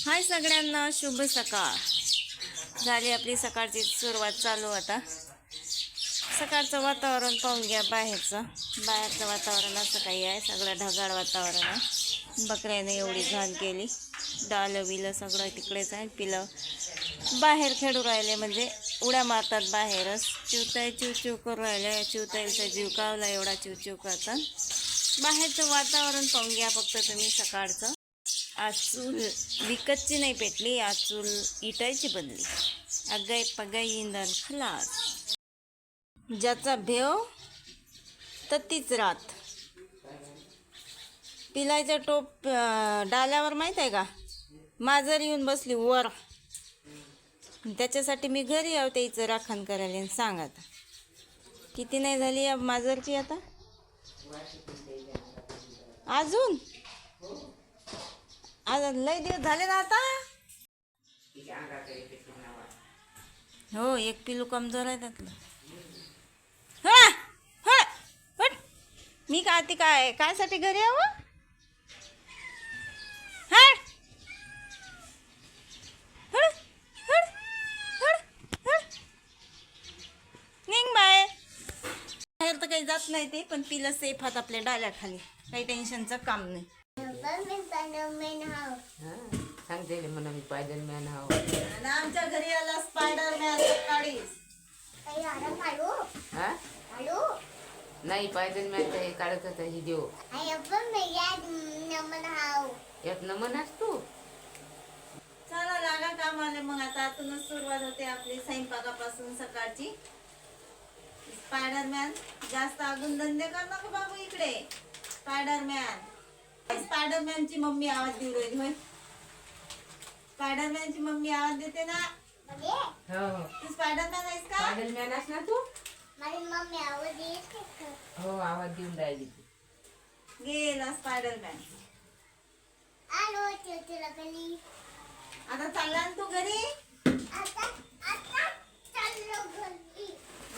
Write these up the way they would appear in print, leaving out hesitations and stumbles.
हाय सगळ्यांना, शुभ सकाळ. झाली आपली सकाळची सुरुवात चालू. आता सकाळचं वातावरण पाहून घ्या. बाहेरचं वातावरण असं काही आहे, सगळं ढगाळ वातावरण आहे. बकऱ्याने एवढी घाण केली, डालं बिलं सगळं तिकडेच आहे. पिलं बाहेर खेळू राहिले, म्हणजे उड्या मारतात बाहेरच. चिवताई चिवचिव करू राहिल्या. चिवताईचा जीव कावला, एवढा चिवचिव करतात. बाहेरचं वातावरण पाहून घ्या फक्त तुम्ही सकाळचं. आज चूल विकतची नाही पेटली, आज चूल इटायची बनली. अगाई पगाई इंधन खलास. ज्याचा भेव तर तीच रात. पिलायचं टोप डाल्यावर माहीत आहे का, माजर येऊन बसली वर. त्याच्यासाठी मी घरी आहो त्याचं राखण करायला. सांग आता किती नाही झाली या माजरची आता अजून. आज लय दिवस झाले ना आता. हो, एक पिलू कमजोर आहे त्यातलं. मी काय ती काय साठी घरी यावं. निघ बाहेर. बाहेर तर काही जात नाही ते, पण पिलं सेफ आहात आपल्या डाल्याखाली, काही टेन्शनचं काम नाही. सांगते म्हणा मी स्पायडरमॅन हाव. आमच्या घरी आला स्पायडरमॅन सकाळीच. नाही स्पायडरमॅन हे काढत होता ही देव. यात नमन असतो. चला लागा कामाले मग. आता आतूनच सुरुवात होते आपली स्वयंपाकापासून सकाळची. स्पायडरमॅन जास्त अजून धंदे कर नको बाबू इकडे. स्पायडरमॅनची मम्मी आवाज देऊ राहिली होय. स्पायडरमॅनची मम्मी आवाज देते ना. तू स्पायडरमॅन आहेस का? स्पायडरमॅन आहेस ना तू? माझी मम्मी आवाज देते. हो, आवाज देऊन राहिली तू. गेला स्पायडरमॅन. आलो तुला गली. आता चालला ना तू घरी. आता चाललो घरी.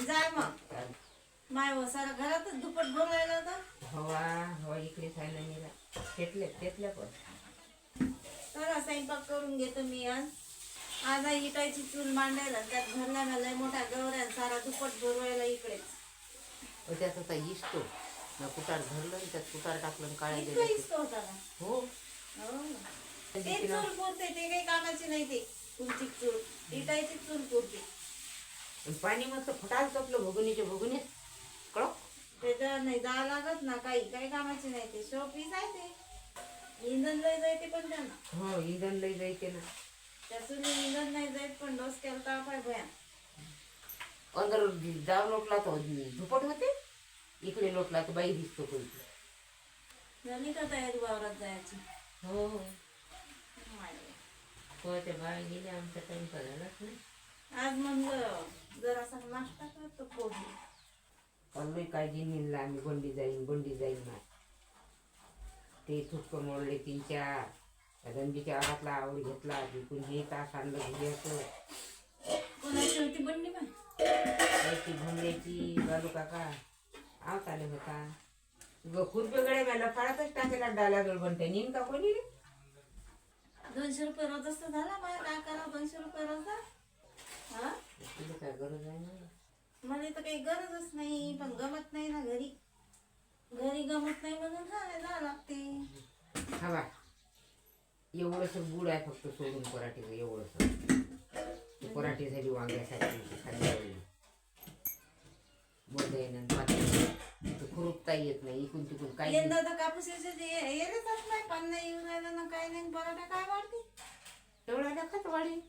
जाय मग. माय हो, सारा घरातच दुपट भरून राहिला होता. हवा इकडे खायला नेला. घेतल्या पण तर स्वयंपाक करून घेतो मी. आज इटायची चूल मांडायला, त्यात भरल्या लय मोठ्या गवऱ्या, सारा दुपट भरवायला इकडेच. त्यात आता इस्तो ना कुटार धरलं, त्यात कुटार टाकलं, काळ्या इतकं इस्त होता का? हो. ते चूल पुरते, ते काही कामाची नाही. ते तुमची चूल इटायची चूल पुरते. पाणी मस्त फटाल कपलं भगुनीचे कळक. त्याच्यावर नाही जा लागत ना, काही कामाची नाही. ते शो पीस आहे. ते इंधन लय जायते पण त्यांना. हो, इंधन लय जायते ना. त्या चुली इंधन नाही जायत, पण डोसक्याला ताप आहे भया. अंदर जाव लोटला तर झुपट होते, इकडे लोटला तर बाई दिसतो कोणी. झाली का तयारी वावरात जायची? हो हो, त्या बाया गेल्या, आमचा टाइम झालाच नाही. आज म्हणलं जरासा नाश्ता करतो पोहे. चाललोय काय जिनीला आम्ही बंडी जाईन ना. ते थुक्क मोडले 3-4. रणजीच्या आवातला आवड घेतला, तिकून हे तास आणलं घरी. असं कोणाची होती बंडी? पण त्याची भोंगल्याची बालू काका आवत आले होता. खुरपेकडे मला फाळातच टाकेला डाला जवळ बनते. नेम का कोणी रे? 200 रुपये रोज असतं झाला. मला काय करावं 200 रुपये रोज? तुला काय गरज आहे ना? मला तर काही गरजच नाही, पण गमत नाही ना घरी गमत नाही म्हणून जा लागते. हवा एवढंस गुड आहे फक्त सोडून पराठीचं. एवढंस पराठी झाली वांग्यासाठी खाली खुरुपता येत नाही. इकून तिकून काही यंदा तर कापूस येतच नाही. पान नाही येऊन राहिलं ना, काही नाही. पराठा काय वाढते एवढा खत वाढी.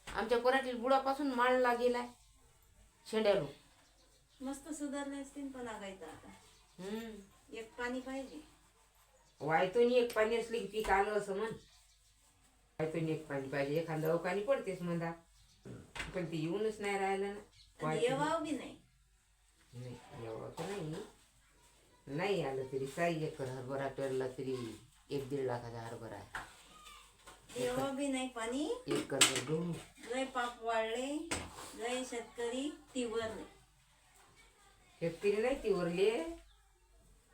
आमच्या पराठीत बुडापासून माळला गेलाय शेंड्यालो. मस्त सुधारले असतील, पण आगायचं आता. एक पाणी पाहिजे. वायतून एक पाणी असले की पीक आलं असं म्हण. वायतून एक पाणी पाहिजे. एखादं अवकाळी पडतेच म्हणा, पण ते येऊनच नाही राहिलं ना. येवाव बी नाही. एवढं तर नाही आलं तरी 6 एकर हरभरा पेरला तरी 1-1.5 लाखाचा हरभरा आहे. येवा बी नाही पाणी. 1 एकर गहू. लय पाप वाढले, लय शेतकरी तीवरले. शेतकरी नाही तीवरले,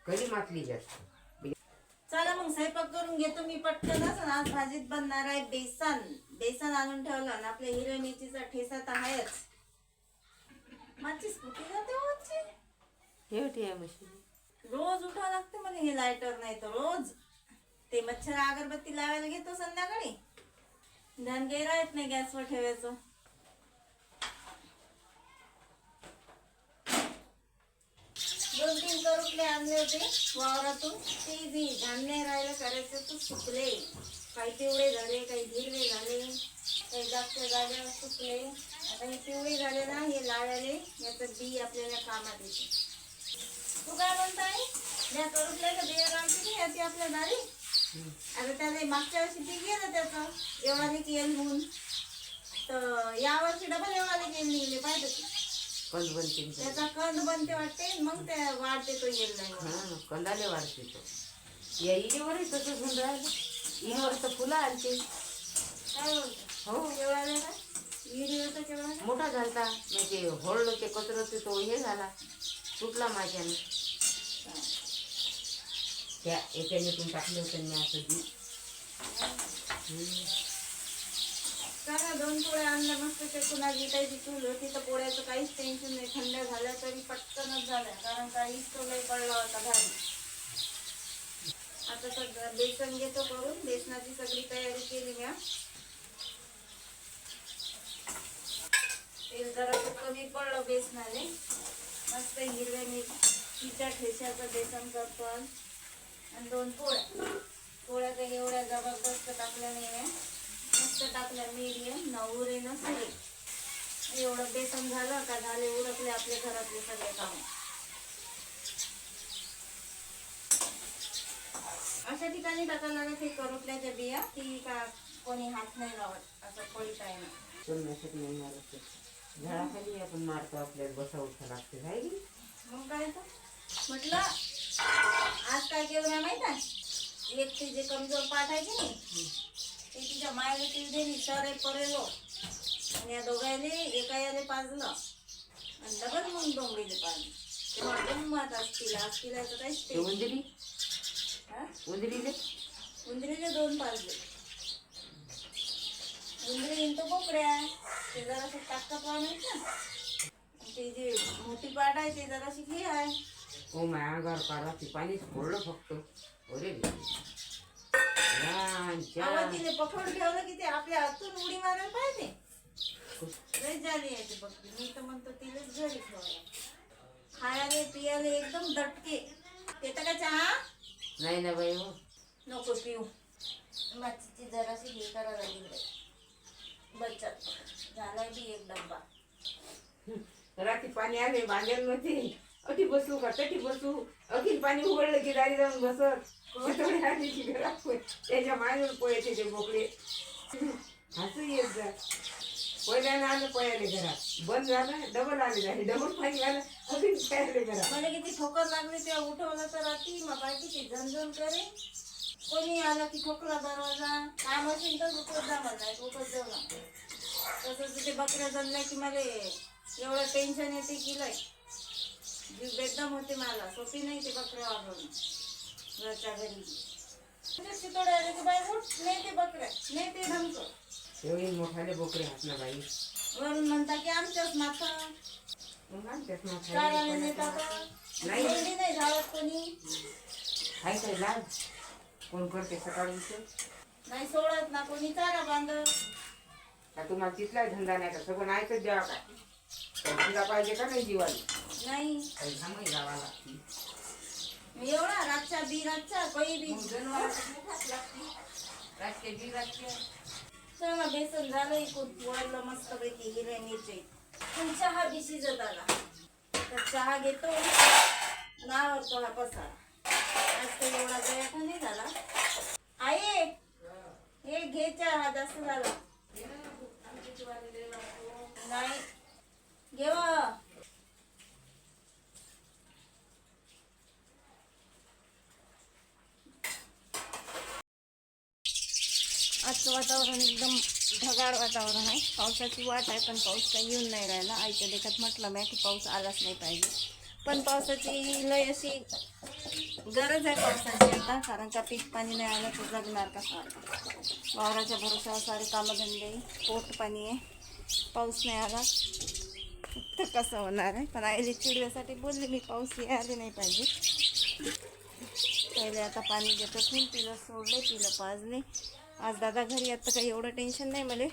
कधी मातली जास्त. चला मग स्वयंपाक करून घेतो मी पटकनच. आणि आज भाजीत बनणार आहे बेसन. बेसन आणून ठेवलं आणि आपल्या हिरव्या मिरचीचा ठेसा तर आहेच. माझी स्कूटी जाते होती. ठेवते आहे मशीन. रोज उठावं लागतं मला हे लायटर नाही तर रोज ते मच्छर अगरबत्ती लावायला घेतो संध्याकाळी. ध्यान काही राहत नाही गॅसवर ठेवायचं. दोन तीन करुटले आणले होते वावरातून. ते बी धान्य राहायला करायचं तर सुकले. काही पिवळे झाले, काही हिरवे झाले, काही जास्त जागेवर सुकले. आता हे पिवळे झाले ना, हे लावायले याचं बी आपल्याला कामात येते. तू काय म्हणताय? या करुटल्याचं बिया लावते नाही याची आपल्या दारी. आता त्याला मागच्या वर्षी पीक गेलं त्याचं एवढाले केल म्हणून. तर यावर्षी डबल एवढाले केल निघले पाहिजे. कंद बनते त्याचा कंद बनते वाटते. मग त्या वाढते तो येल नाही. हा कंदाले वाढते तो. या इलीवरही तसंच होऊन राहिलं. इलीवर तर फुलं आणते. काय बोलतो? हो केवढाले काय? विहिरी होता केवढा? मोठा झालता. मग ते होळलं ते कचरं तो हे झाला, तुटला माझ्यानं. त्या याच्याने टाकलं होतं मी असं बी. चला 2 पोळ्या आणल्या मस्त. ते पुन्हा विटायची चूल होती तर पोळ्याचं काहीच टेन्शन नाही. थंड झाल्या तरी पटकनच झाल्या, कारण काहीच तो लई पडला होता भारी. आता तर बेसन घेतो करून. बेसनाची सगळी तयारी केली मी. तेल जरा कमी पडलं बेसनाने. मस्त हिरव्या मिरचीच्या ठेच्याचं बेसन करतो. आणि 2 पोळ्या. पोळ्या काही एवढ्या जबरदस्त टाकल्या नाही. मस्त टाकल्या मीडियम नवरे नसले. एवढं बेसन झालं का झाले उरकले आपले घरातले सगळे काम. अशा ठिकाणी टाकायला लागत हे करुटल्याच्या बिया की का कोणी हात नाही लावत असं पळीत आहे ना. चलण्यासाठी नाही मारत. झाडाखाली आपण मारतो, आपल्याला बसा उठा लागते राहिली. मग काय तर म्हटलं आज काय केलं नाही माहित आहे. एक ते जे कमजोर पाठ आहे की नाही ते तिच्या मायला ती दिली सरे परेलो. आणि या दोघायले एका याले पाजलं आणि डबल मग डोंगरीले पाजलं. तेव्हा गंमत असतील. आज तिलाचं काहीच ते ते उंदरी हा उंदरीले उंदरीले 2 पाजले. उंदरी इंतो बोकड्या ते जराशी टाकतात वाढायच ना. ते जे मोठी पाट आहे ते जराशी घे आहे. ओ माझ्या अंगावर काढा ते पाणीच फोडलं फक्त. अरे आवाज तिने पकडून ठेवलं की ते आपल्या हातून उडी मारायला पाहिजे. लय झाली आहे ते बघ. मी तर म्हणतो तिलाच घरी ठेवायला. खायला पियाले एकदम दटके. येतं का चहा? नाही ना बाई हो. नको पिऊ. मच्छीची जराशी हे करायला लागली. बचत झालाय बी एक डब्बा. रात्री पाणी आले बांधेल मध्ये. अटी बसू का तटी बसू. अखिल पाणी उघडलं की दारी जाऊन बसत. आली की घरात त्याच्या मायवर पोयाचे ते बोकडे. हसू येत जा. पहिल्यानं आलं पयाले घरात. बंद झालं डबल आले झाले. डबल पाणी आलं अजून पयाले घरात. मला किती ठोकर लागली तेव्हा उठवलं तर रात्री मग बाई किती झणझण करे. कोणी आलं की ठोकला दरवाजा. काम असेल तर उठत जा मला. उठत जाऊ ना. तसंच ते बकऱ्या जणल्या की मला एवढं टेन्शन येते की लय जीव बेदम होते. मला सोपी नाही ते बकऱ्या वागवणं घरच्या घरी. चितोडे आले की बाई उठ नाही ते बकऱ्या नाही ते ढमक. एवढी मोठाले बोकडे हात ना बाई. वरून म्हणता की आमच्याच माथं मग आमच्यात ना चारायला नेतात. नाही. एवढी नाही झाडत कोणी. हाय काय लाज कोण करते सकाळी उठून. नाही सोडत ना कोणी चारा बांधत. का तुम्हाला तिथला धंदा नाही का सगळं नाहीच द्यावा काय. तुला पाहिजे का नाही जीवाला. नाही काही थांबही जावा लागते. एवढा रातच्या बी रातच्या काही बी. राजकीय बी राजकीय. चला बेसन झालं इकून वळलं मस्त पैकी हिरव्या मिरची. पण चहा बी शिजत आला तर चहा घेतो नावरतो हा पसारा. आज काही एवढा गयाचा नाही झाला. आई हे घे चहा जास्त झाला नाही घेव. आजचं वातावरण एकदम ढगाळ वातावरण आहे. पावसाची वाट आहे पण पाऊस काही येऊन नाही राहिला. आईच्या देखत म्हटलं मी की पाऊस आलाच नाही पाहिजे. पण पावसाची लय अशी गरज आहे पावसाची आता, कारण का पीक पाणी नाही आलं तर जगणार कसं आता. वावराच्या भरोशावर सारे कामधंदे, पोट पाणी आहे, पाऊस नाही आला तर कसं होणार आहे. पण आईले चिडव्यासाठी बोलले मी, पाऊस आले नाही पाहिजे. पहिले आता पाणी देतं ठेवून तिला सोडले, तिला पाजले. आज दादा घरी आता काही एवढं टेन्शन नाही मला,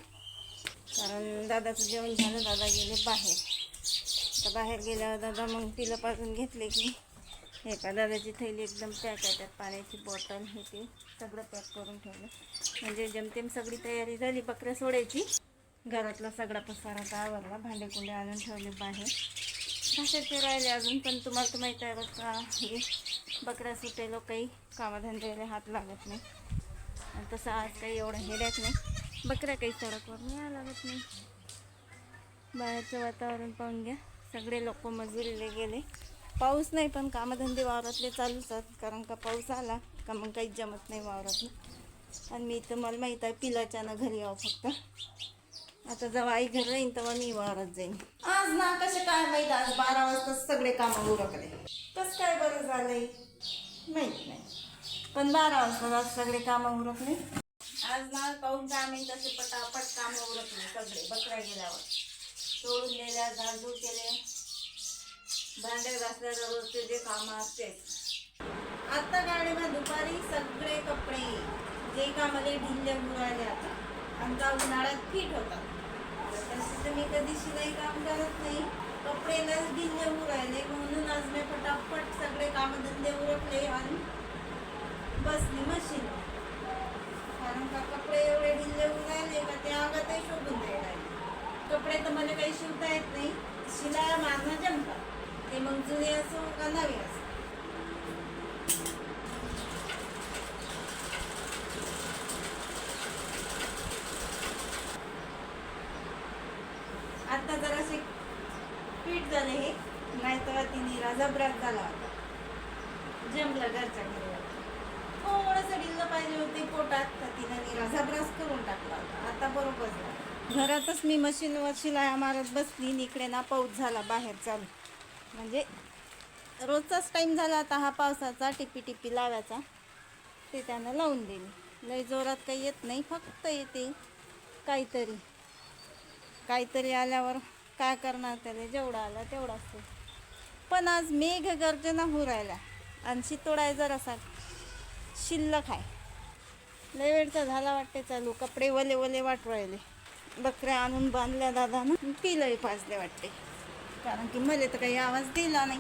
कारण दादाचं जेवण झालं, दादा गेले बाहेर. तर बाहेर गेल्यावर दादा मग तिला पाजून घेतले की हे का दादाची थैली एकदम पॅक आहे, त्यात पाण्याची बॉटल हे ते सगळं पॅक करून ठेवलं. म्हणजे जमतेम सगळी तयारी झाली बकऱ्या सोडायची. घरातला सगळा पसारा तर आवरला, भांडे कुंडे आणून ठेवले बाहेर. कशाचे राहिले अजून, पण तुम्हाला तर माहीत आहे बघा, हे बकऱ्या सुटेलो काही कामधंद्याला हात लागत नाही. आणि तसं आज काही एवढं हेड्यात नाही, बकऱ्या काही सडकवर नाही लागत नाही. बाहेरचं वातावरण पाहून घ्या, सगळे लोक मजुरीला गेले. पाऊस नाही पण कामधंदे वावरातले चालूच आहेत, कारण का पाऊस आला का मग काहीच जमत नाही वावरातलं. आणि मी तर मला माहीत आहे पिलाच्यानं घरी यावं फक्त. आता जेव्हा आई घरी राहीन तेव्हा मी वावरात जाईन. आज ना कसे काय माहीत, आज 12 वाजता सगळे कामं उरकले. कसं काय बरं झालंय माहीत नाही, पण 12 वाजता आज सगळे कामं उरकले. आज ना पाहून काय माहीत असे पटापट कामं उरकले सगळे. बकऱ्या गेल्यावर सोडून दिल्या, झाडझूड केले, भांडे घासल्यावर रोजचे जे कामं असते. आता गाडीमध्ये दुपारी सगळे कपडे जे कामाले ढिल्ले उरायले आता, आमचा उन्हाळ्यात फिट होता. तसे तर मी कधी शिलाई काम करत नाही, कपडेलाच ढिल्ले उरायले म्हणून आज मी पटापट सगळे कामधंदे उरकले आणि बसली मशीन. कारण का कपडे एवढे ढिल्ले उरायले का ते अंगातही शोधून द्यायला. कपडे तर मला काही शिवता येत नाही, शिलाई मारणं जमतात, ते मग जुने असो का नवे असो. आता जरासे पीठ झाले हे, नाही तर तिने राजाब्रात झाला होता, जमलं घरच्या घरी. थोडंसं ढिल्लं पाहिजे होते पोटात, तर तिने राजाब्रास करून टाकला होता. आता बरोबर झालं. घरातच मी मशीनवर शिलाया मारत बसली, इकडे ना पाऊस झाला बाहेर चालू. म्हणजे रोजचाच टाईम झाला आता हा पावसाचा, टिपी टिपी लावायचा, ते त्यानं लावून दिली. लई जोरात काही येत नाही, फक्त येते काहीतरी आल्यावर काय करणार, त्याला जेवढा आला तेवढा असतो. पण आज मेघ गर्जना होऊ राहिला आणि शितोडाय जरासा शिल्लक आहे. लय वेळचा झाला वाटते चालू. कपडे वले वले वाटू राहिले. बकऱ्या आणून बांधल्या दादानं, तिलाही पाजले वाटते, कारण की मला तर काही आवाज दिला नाही.